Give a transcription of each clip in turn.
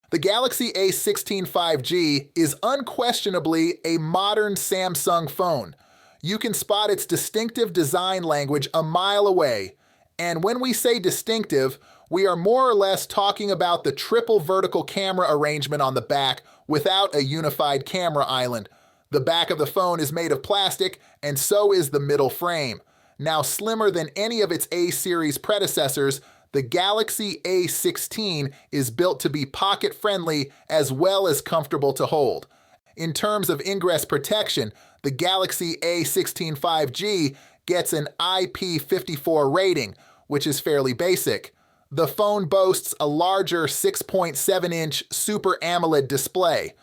The Galaxy A16 5G is unquestionably a modern Samsung phone. You can spot its distinctive design language a mile away. And when we say distinctive, we are more or less talking about the triple vertical camera arrangement on the back without a unified camera island. The back of the phone is made of plastic, and so is the middle frame. Now slimmer than any of its A-series predecessors, the Galaxy A16 is built to be pocket-friendly as well as comfortable to hold. In terms of ingress protection, the Galaxy A16 5G gets an IP54 rating, which is fairly basic. The phone boasts a larger 6.7-inch Super AMOLED display.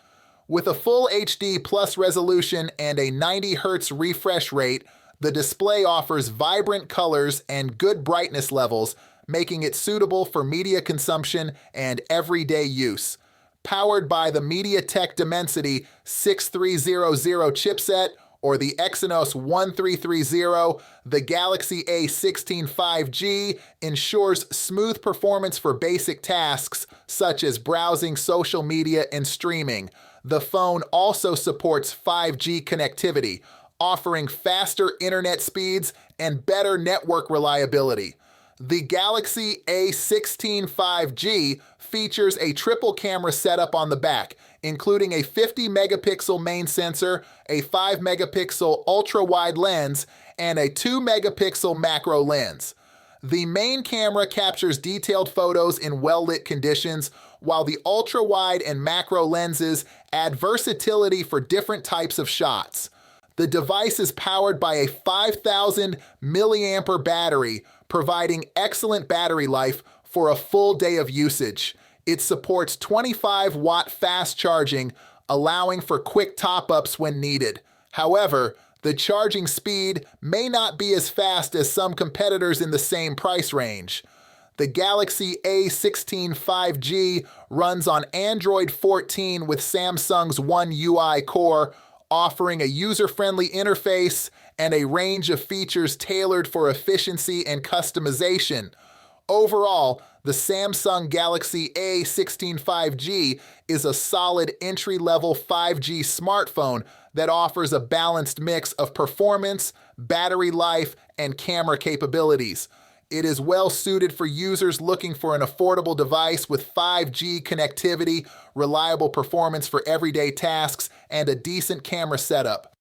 With a full HD plus resolution and a 90 Hz refresh rate, the display offers vibrant colors and good brightness levels, making it suitable for media consumption and everyday use. Powered by the MediaTek Dimensity 6300 chipset or the Exynos 1330, the Galaxy A16 5G ensures smooth performance for basic tasks such as browsing social media and streaming. The phone also supports 5G connectivity, offering faster internet speeds and better network reliability. The Galaxy A16 5G features a triple camera setup on the back, including a 50-megapixel main sensor, a 5-megapixel ultra-wide lens, and a 2-megapixel macro lens. The main camera captures detailed photos in well-lit conditions, while the ultra-wide and macro lenses add versatility for different types of shots. The device is powered by a 5,000 milliampere battery, providing excellent battery life for a full day of usage. It supports 25-watt fast charging, allowing for quick top-ups when needed. However, the charging speed may not be as fast as some competitors in the same price range. The Galaxy A16 5G runs on Android 14 with Samsung's One UI core, offering a user-friendly interface and a range of features tailored for efficiency and customization. Overall, the Samsung Galaxy A16 5G is a solid entry-level 5G smartphone that offers a balanced mix of performance, battery life, and camera capabilities. It is well suited for users looking for an affordable device with 5G connectivity, reliable performance for everyday tasks, and a decent camera setup.